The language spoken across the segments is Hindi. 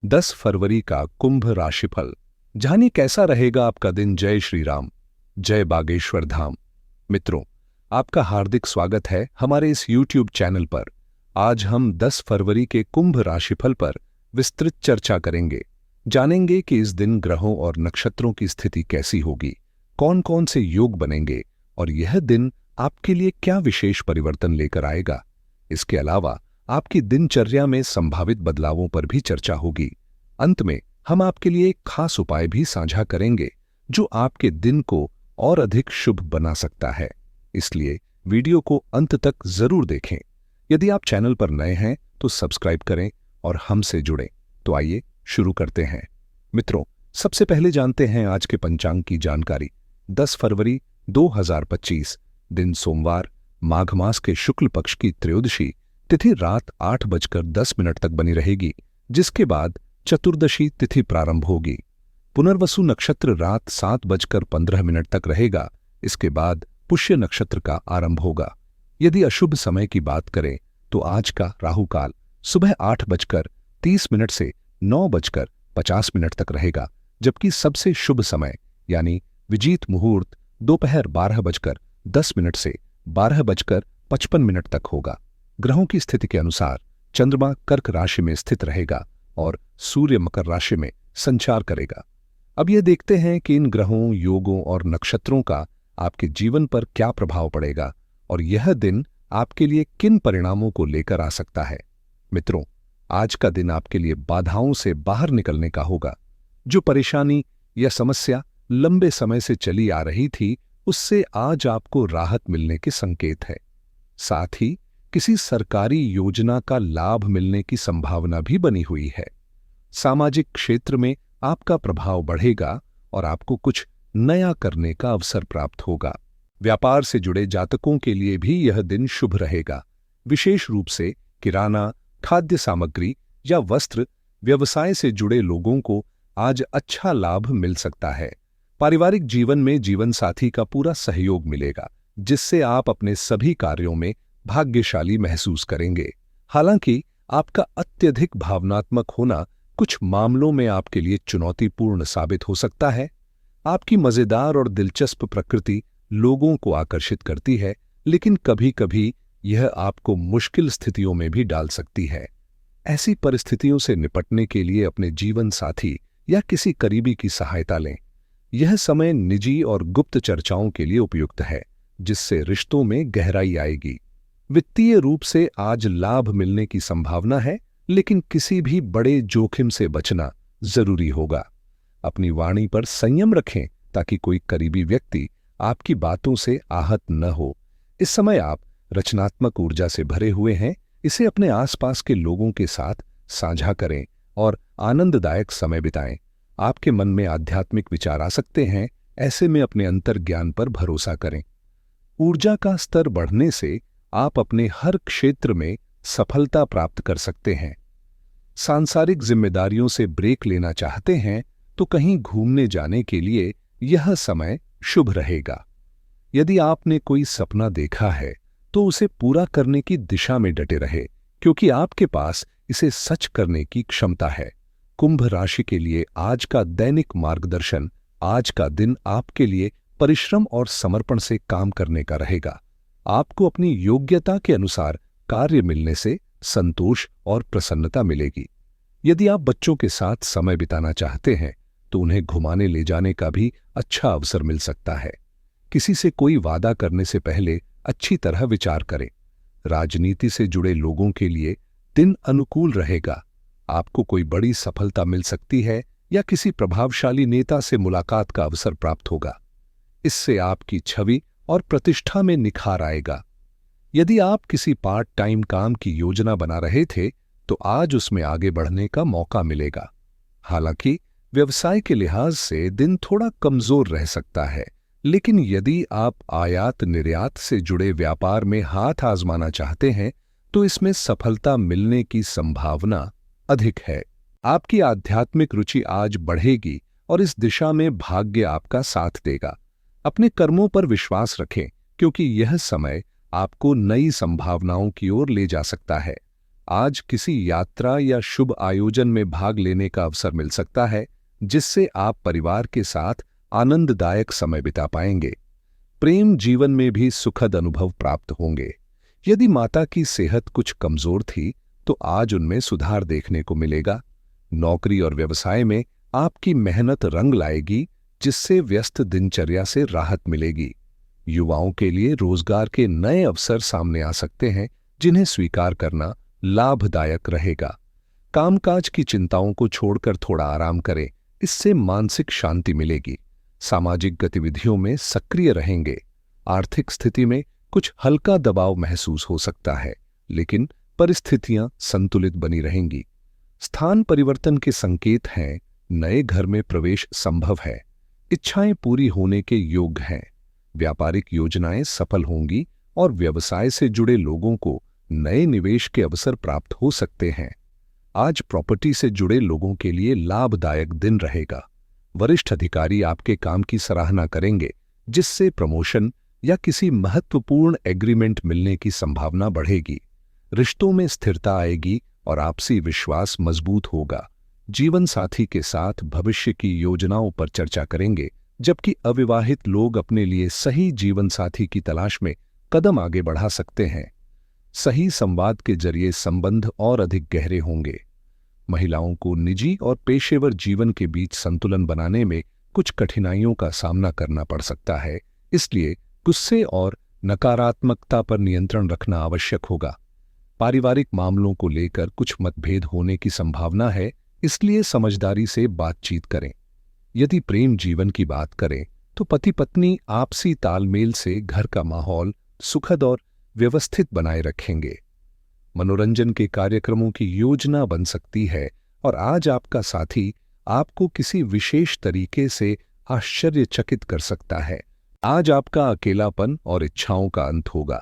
10 फरवरी का कुंभ राशिफल। जानिए कैसा रहेगा आपका दिन। जय श्री राम, जय बागेश्वर धाम। मित्रों, आपका हार्दिक स्वागत है हमारे इस YouTube चैनल पर। आज हम 10 फरवरी के कुंभ राशिफल पर विस्तृत चर्चा करेंगे। जानेंगे कि इस दिन ग्रहों और नक्षत्रों की स्थिति कैसी होगी, कौन कौन से योग बनेंगे और यह दिन आपके लिए क्या विशेष परिवर्तन लेकर आएगा। इसके अलावा आपकी दिनचर्या में संभावित बदलावों पर भी चर्चा होगी। अंत में हम आपके लिए एक खास उपाय भी साझा करेंगे जो आपके दिन को और अधिक शुभ बना सकता है। इसलिए वीडियो को अंत तक जरूर देखें। यदि आप चैनल पर नए हैं तो सब्सक्राइब करें और हमसे जुड़ें। तो आइए शुरू करते हैं। मित्रों, सबसे पहले जानते हैं आज के पंचांग की जानकारी। 10 फरवरी 2025 दिन सोमवार, माघ मास के शुक्ल पक्ष की त्रयोदशी तिथि रात 8:10 तक बनी रहेगी, जिसके बाद चतुर्दशी तिथि प्रारंभ होगी। पुनर्वसु नक्षत्र रात 7:15 तक रहेगा। इसके बाद पुष्य नक्षत्र का आरंभ होगा। यदि अशुभ समय की बात करें तो आज का राहु काल सुबह 8:30 से 9:50 तक रहेगा, जबकि सबसे शुभ समय यानी विजीत मुहूर्त दोपहर 12:10 से 12:55 तक होगा। ग्रहों की स्थिति के अनुसार चंद्रमा कर्क राशि में स्थित रहेगा और सूर्य मकर राशि में संचार करेगा। अब यह देखते हैं कि इन ग्रहों, योगों और नक्षत्रों का आपके जीवन पर क्या प्रभाव पड़ेगा और यह दिन आपके लिए किन परिणामों को लेकर आ सकता है। मित्रों, आज का दिन आपके लिए बाधाओं से बाहर निकलने का होगा। जो परेशानी या समस्या लंबे समय से चली आ रही थी, उससे आज आपको राहत मिलने के संकेत है। साथ ही किसी सरकारी योजना का लाभ मिलने की संभावना भी बनी हुई है। सामाजिक क्षेत्र में आपका प्रभाव बढ़ेगा और आपको कुछ नया करने का अवसर प्राप्त होगा। व्यापार से जुड़े जातकों के लिए भी यह दिन शुभ रहेगा। विशेष रूप से किराना, खाद्य सामग्री या वस्त्र व्यवसाय से जुड़े लोगों को आज अच्छा लाभ मिल सकता है। पारिवारिक जीवन में जीवन साथी का पूरा सहयोग मिलेगा, जिससे आप अपने सभी कार्यों में भाग्यशाली महसूस करेंगे। हालांकि आपका अत्यधिक भावनात्मक होना कुछ मामलों में आपके लिए चुनौतीपूर्ण साबित हो सकता है। आपकी मजेदार और दिलचस्प प्रकृति लोगों को आकर्षित करती है, लेकिन कभी-कभी यह आपको मुश्किल स्थितियों में भी डाल सकती है। ऐसी परिस्थितियों से निपटने के लिए अपने जीवन साथी या किसी करीबी की सहायता लें। यह समय निजी और गुप्त चर्चाओं के लिए उपयुक्त है, जिससे रिश्तों में गहराई आएगी। वित्तीय रूप से आज लाभ मिलने की संभावना है, लेकिन किसी भी बड़े जोखिम से बचना जरूरी होगा। अपनी वाणी पर संयम रखें ताकि कोई करीबी व्यक्ति आपकी बातों से आहत न हो। इस समय आप रचनात्मक ऊर्जा से भरे हुए हैं। इसे अपने आसपास के लोगों के साथ साझा करें और आनंददायक समय बिताएं। आपके मन में आध्यात्मिक विचार आ सकते हैं, ऐसे में अपने अंतर्ज्ञान पर भरोसा करें। ऊर्जा का स्तर बढ़ने से आप अपने हर क्षेत्र में सफलता प्राप्त कर सकते हैं। सांसारिक जिम्मेदारियों से ब्रेक लेना चाहते हैं तो कहीं घूमने जाने के लिए यह समय शुभ रहेगा। यदि आपने कोई सपना देखा है तो उसे पूरा करने की दिशा में डटे रहे, क्योंकि आपके पास इसे सच करने की क्षमता है। कुंभ राशि के लिए आज का दैनिक मार्गदर्शन। आज का दिन आपके लिए परिश्रम और समर्पण से काम करने का रहेगा। आपको अपनी योग्यता के अनुसार कार्य मिलने से संतोष और प्रसन्नता मिलेगी। यदि आप बच्चों के साथ समय बिताना चाहते हैं तो उन्हें घुमाने ले जाने का भी अच्छा अवसर मिल सकता है। किसी से कोई वादा करने से पहले अच्छी तरह विचार करें। राजनीति से जुड़े लोगों के लिए दिन अनुकूल रहेगा। आपको कोई बड़ी सफलता मिल सकती है या किसी प्रभावशाली नेता से मुलाकात का अवसर प्राप्त होगा। इससे आपकी छवि और प्रतिष्ठा में निखार आएगा। यदि आप किसी पार्ट टाइम काम की योजना बना रहे थे तो आज उसमें आगे बढ़ने का मौका मिलेगा। हालांकि व्यवसाय के लिहाज से दिन थोड़ा कमजोर रह सकता है, लेकिन यदि आप आयात निर्यात से जुड़े व्यापार में हाथ आजमाना चाहते हैं तो इसमें सफलता मिलने की संभावना अधिक है। आपकी आध्यात्मिक रुचि आज बढ़ेगी और इस दिशा में भाग्य आपका साथ देगा। अपने कर्मों पर विश्वास रखें, क्योंकि यह समय आपको नई संभावनाओं की ओर ले जा सकता है। आज किसी यात्रा या शुभ आयोजन में भाग लेने का अवसर मिल सकता है, जिससे आप परिवार के साथ आनंददायक समय बिता पाएंगे। प्रेम जीवन में भी सुखद अनुभव प्राप्त होंगे। यदि माता की सेहत कुछ कमजोर थी, तो आज उनमें सुधार देखने को मिलेगा। नौकरी और व्यवसाय में आपकी मेहनत रंग लाएगी, जिससे व्यस्त दिनचर्या से राहत मिलेगी। युवाओं के लिए रोजगार के नए अवसर सामने आ सकते हैं, जिन्हें स्वीकार करना लाभदायक रहेगा। कामकाज की चिंताओं को छोड़कर थोड़ा आराम करें, इससे मानसिक शांति मिलेगी। सामाजिक गतिविधियों में सक्रिय रहेंगे। आर्थिक स्थिति में कुछ हल्का दबाव महसूस हो सकता है, लेकिन परिस्थितियां संतुलित बनी रहेंगी। स्थान परिवर्तन के संकेत हैं। नए घर में प्रवेश संभव है। इच्छाएं पूरी होने के योग्य हैं। व्यापारिक योजनाएं सफल होंगी और व्यवसाय से जुड़े लोगों को नए निवेश के अवसर प्राप्त हो सकते हैं। आज प्रॉपर्टी से जुड़े लोगों के लिए लाभदायक दिन रहेगा। वरिष्ठ अधिकारी आपके काम की सराहना करेंगे, जिससे प्रमोशन या किसी महत्वपूर्ण एग्रीमेंट मिलने की संभावना बढ़ेगी। रिश्तों में स्थिरता आएगी और आपसी विश्वास मजबूत होगा। जीवन साथी के साथ भविष्य की योजनाओं पर चर्चा करेंगे, जबकि अविवाहित लोग अपने लिए सही जीवन साथी की तलाश में कदम आगे बढ़ा सकते हैं। सही संवाद के जरिए संबंध और अधिक गहरे होंगे। महिलाओं को निजी और पेशेवर जीवन के बीच संतुलन बनाने में कुछ कठिनाइयों का सामना करना पड़ सकता है, इसलिए गुस्से और नकारात्मकता पर नियंत्रण रखना आवश्यक होगा। पारिवारिक मामलों को लेकर कुछ मतभेद होने की संभावना है, इसलिए समझदारी से बातचीत करें। यदि प्रेम जीवन की बात करें, तो पति पत्नी आपसी तालमेल से घर का माहौल सुखद और व्यवस्थित बनाए रखेंगे। मनोरंजन के कार्यक्रमों की योजना बन सकती है और आज आपका साथी आपको किसी विशेष तरीके से आश्चर्यचकित कर सकता है। आज आपका अकेलापन और इच्छाओं का अंत होगा।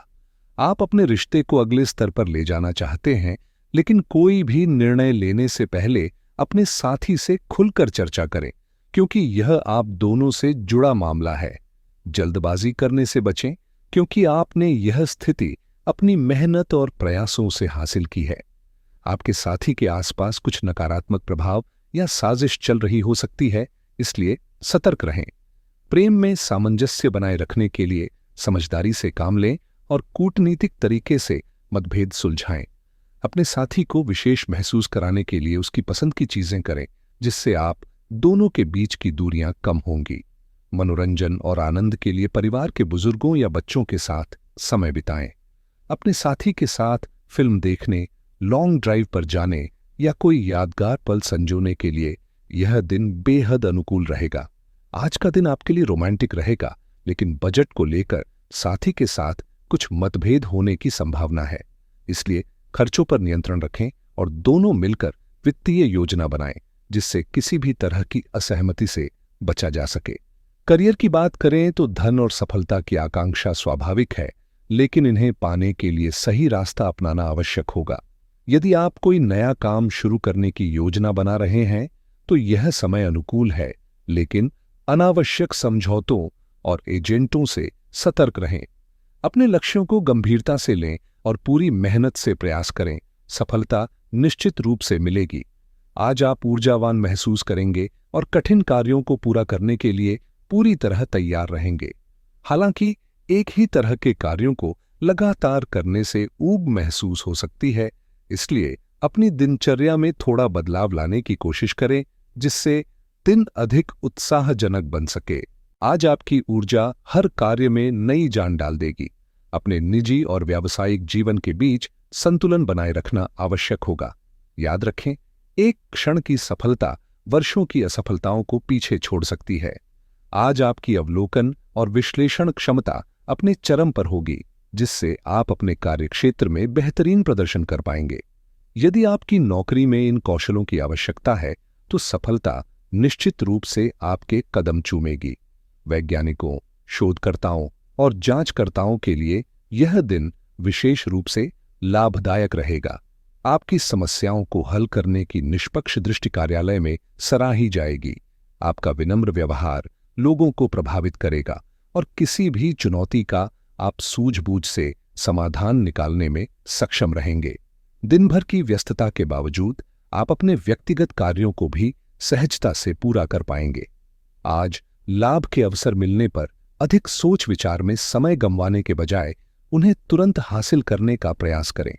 आप अपने रिश्ते को अगले स्तर पर ले जाना चाहते हैं, लेकिन कोई भी निर्णय लेने से पहले अपने साथी से खुलकर चर्चा करें, क्योंकि यह आप दोनों से जुड़ा मामला है। जल्दबाजी करने से बचें, क्योंकि आपने यह स्थिति अपनी मेहनत और प्रयासों से हासिल की है। आपके साथी के आसपास कुछ नकारात्मक प्रभाव या साजिश चल रही हो सकती है, इसलिए सतर्क रहें। प्रेम में सामंजस्य बनाए रखने के लिए समझदारी से काम लें और कूटनीतिक तरीके से मतभेद सुलझाएं। अपने साथी को विशेष महसूस कराने के लिए उसकी पसंद की चीजें करें, जिससे आप दोनों के बीच की दूरियां कम होंगी। मनोरंजन और आनंद के लिए परिवार के बुजुर्गों या बच्चों के साथ समय बिताएं। अपने साथी के साथ फिल्म देखने, लॉन्ग ड्राइव पर जाने या कोई यादगार पल संजोने के लिए यह दिन बेहद अनुकूल रहेगा। आज का दिन आपके लिए रोमांटिक रहेगा, लेकिन बजट को लेकर साथी के साथ कुछ मतभेद होने की संभावना है, इसलिए खर्चों पर नियंत्रण रखें और दोनों मिलकर वित्तीय योजना बनाएं, जिससे किसी भी तरह की असहमति से बचा जा सके। करियर की बात करें तो धन और सफलता की आकांक्षा स्वाभाविक है, लेकिन इन्हें पाने के लिए सही रास्ता अपनाना आवश्यक होगा। यदि आप कोई नया काम शुरू करने की योजना बना रहे हैं, तो यह समय अनुकूल है, लेकिन अनावश्यक समझौतों और एजेंटों से सतर्क रहें। अपने लक्ष्यों को गंभीरता से लें और पूरी मेहनत से प्रयास करें। सफलता निश्चित रूप से मिलेगी। आज आप ऊर्जावान महसूस करेंगे और कठिन कार्यों को पूरा करने के लिए पूरी तरह तैयार रहेंगे। हालांकि एक ही तरह के कार्यों को लगातार करने से ऊब महसूस हो सकती है, इसलिए अपनी दिनचर्या में थोड़ा बदलाव लाने की कोशिश करें, जिससे दिन अधिक उत्साहजनक बन सके। आज आपकी ऊर्जा हर कार्य में नई जान डाल देगी। अपने निजी और व्यावसायिक जीवन के बीच संतुलन बनाए रखना आवश्यक होगा। याद रखें, एक क्षण की सफलता वर्षों की असफलताओं को पीछे छोड़ सकती है। आज आपकी अवलोकन और विश्लेषण क्षमता अपने चरम पर होगी, जिससे आप अपने कार्यक्षेत्र में बेहतरीन प्रदर्शन कर पाएंगे। यदि आपकी नौकरी में इन कौशलों की आवश्यकता है, तो सफलता निश्चित रूप से आपके कदम चूमेगी। वैज्ञानिकों, शोधकर्ताओं और जांचकर्ताओं के लिए यह दिन विशेष रूप से लाभदायक रहेगा। आपकी समस्याओं को हल करने की निष्पक्ष दृष्टि कार्यालय में सराही जाएगी। आपका विनम्र व्यवहार लोगों को प्रभावित करेगा और किसी भी चुनौती का आप सूझबूझ से समाधान निकालने में सक्षम रहेंगे। दिन भर की व्यस्तता के बावजूद आप अपने व्यक्तिगत कार्यों को भी सहजता से पूरा कर पाएंगे। आज लाभ के अवसर मिलने पर अधिक सोच विचार में समय गंवाने के बजाय उन्हें तुरंत हासिल करने का प्रयास करें।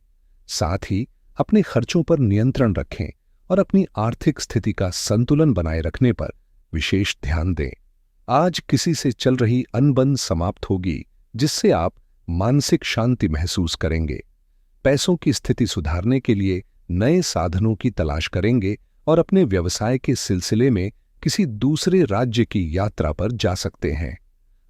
साथ ही अपने खर्चों पर नियंत्रण रखें और अपनी आर्थिक स्थिति का संतुलन बनाए रखने पर विशेष ध्यान दें। आज किसी से चल रही अनबन समाप्त होगी, जिससे आप मानसिक शांति महसूस करेंगे। पैसों की स्थिति सुधारने के लिए नए साधनों की तलाश करेंगे और अपने व्यवसाय के सिलसिले में किसी दूसरे राज्य की यात्रा पर जा सकते हैं।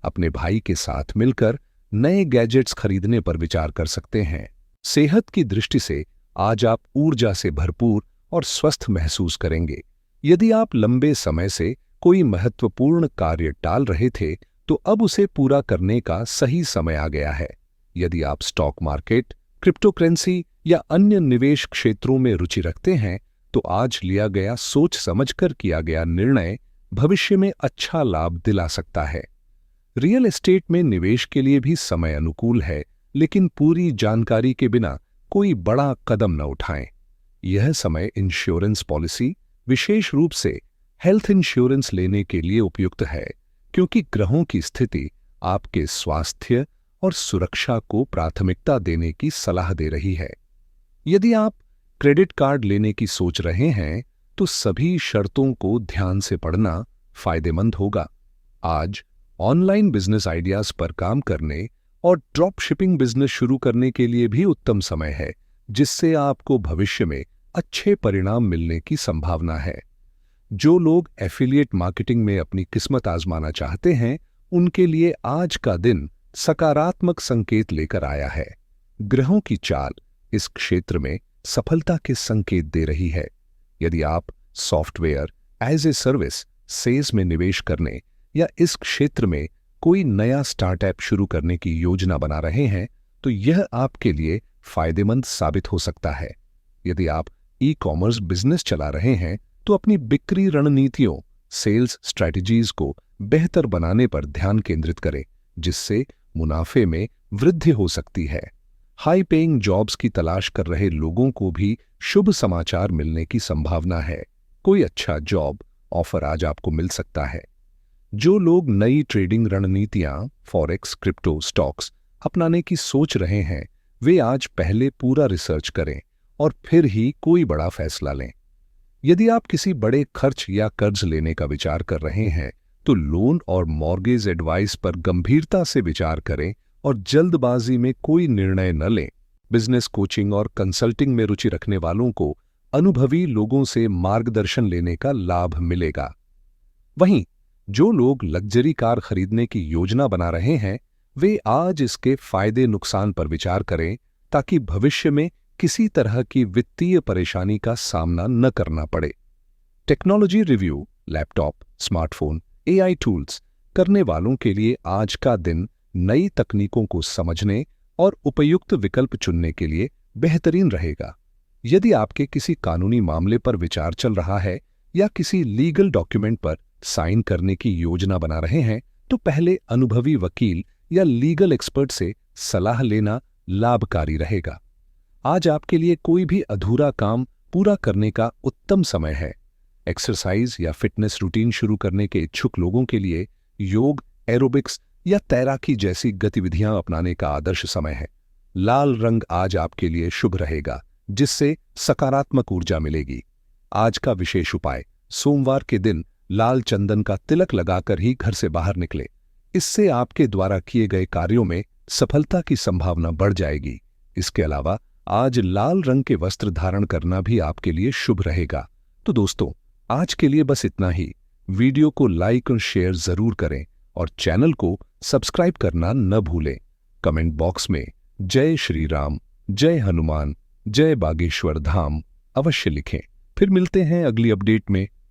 अपने भाई के साथ मिलकर नए गैजेट्स खरीदने पर विचार कर सकते हैं। सेहत की दृष्टि से आज आप ऊर्जा से भरपूर और स्वस्थ महसूस करेंगे। यदि आप लंबे समय से कोई महत्वपूर्ण कार्य टाल रहे थे, तो अब उसे पूरा करने का सही समय आ गया है। यदि आप स्टॉक मार्केट, क्रिप्टोकरेंसी या अन्य निवेश क्षेत्रों में रुचि रखते हैं, तो आज लिया गया सोच समझकर किया गया निर्णय भविष्य में अच्छा लाभ दिला सकता है। रियल एस्टेट में निवेश के लिए भी समय अनुकूल है, लेकिन पूरी जानकारी के बिना कोई बड़ा कदम न उठाएं। यह समय इंश्योरेंस पॉलिसी, विशेष रूप से हेल्थ इंश्योरेंस लेने के लिए उपयुक्त है, क्योंकि ग्रहों की स्थिति आपके स्वास्थ्य और सुरक्षा को प्राथमिकता देने की सलाह दे रही है। यदि आप क्रेडिट कार्ड लेने की सोच रहे हैं, तो सभी शर्तों को ध्यान से पढ़ना फायदेमंद होगा। आज ऑनलाइन बिजनेस आइडियाज पर काम करने और ड्रॉप शिपिंग बिजनेस शुरू करने के लिए भी उत्तम समय है, जिससे आपको भविष्य में अच्छे परिणाम मिलने की संभावना है। जो लोग एफिलिएट मार्केटिंग में अपनी किस्मत आजमाना चाहते हैं, उनके लिए आज का दिन सकारात्मक संकेत लेकर आया है। ग्रहों की चाल इस क्षेत्र में सफलता के संकेत दे रही है। यदि आप software as a service sales में निवेश करने या इस क्षेत्र में कोई नया स्टार्टअप शुरू करने की योजना बना रहे हैं, तो यह आपके लिए फायदेमंद साबित हो सकता है। यदि आप ई कॉमर्स बिजनेस चला रहे हैं, तो अपनी बिक्री रणनीतियों, सेल्स स्ट्रैटेजीज को बेहतर बनाने पर ध्यान केंद्रित करें, जिससे मुनाफे में वृद्धि हो सकती है। हाई पेइंग जॉब्स की तलाश कर रहे लोगों को भी शुभ समाचार मिलने की संभावना है। कोई अच्छा जॉब ऑफर आज आपको मिल सकता है। जो लोग नई ट्रेडिंग रणनीतियां, फॉरेक्स, क्रिप्टो, स्टॉक्स अपनाने की सोच रहे हैं, वे आज पहले पूरा रिसर्च करें और फिर ही कोई बड़ा फैसला लें। यदि आप किसी बड़े खर्च या कर्ज लेने का विचार कर रहे हैं, तो लोन और मॉर्गेज एडवाइस पर गंभीरता से विचार करें और जल्दबाजी में कोई निर्णय न लें। बिजनेस कोचिंग और कंसल्टिंग में रुचि रखने वालों को अनुभवी लोगों से मार्गदर्शन लेने का लाभ मिलेगा। वहीं जो लोग लग्जरी कार खरीदने की योजना बना रहे हैं, वे आज इसके फायदे नुकसान पर विचार करें, ताकि भविष्य में किसी तरह की वित्तीय परेशानी का सामना न करना पड़े। Technology review, laptop, smartphone, AI tools करने वालों के लिए आज का दिन नई तकनीकों को समझने और उपयुक्त विकल्प चुनने के लिए बेहतरीन रहेगा। यदि आपके किसी कानूनी मामले पर विचार चल रहा है या किसी लीगल डॉक्यूमेंट पर साइन करने की योजना बना रहे हैं, तो पहले अनुभवी वकील या लीगल एक्सपर्ट से सलाह लेना लाभकारी रहेगा। आज आपके लिए कोई भी अधूरा काम पूरा करने का उत्तम समय है। एक्सरसाइज या फिटनेस रूटीन शुरू करने के इच्छुक लोगों के लिए योग, एरोबिक्स या तैराकी जैसी गतिविधियां अपनाने का आदर्श समय है। लाल रंग आज आपके लिए शुभ रहेगा, जिससे सकारात्मक ऊर्जा मिलेगी। आज का विशेष उपाय, सोमवार के दिन लाल चंदन का तिलक लगाकर ही घर से बाहर निकले। इससे आपके द्वारा किए गए कार्यों में सफलता की संभावना बढ़ जाएगी। इसके अलावा आज लाल रंग के वस्त्र धारण करना भी आपके लिए शुभ रहेगा। तो दोस्तों, आज के लिए बस इतना ही। वीडियो को लाइक और शेयर जरूर करें और चैनल को सब्सक्राइब करना न भूलें। कमेंट बॉक्स में जय श्री राम, जय हनुमान, जय बागेश्वर धाम अवश्य लिखें। फिर मिलते हैं अगली अपडेट में।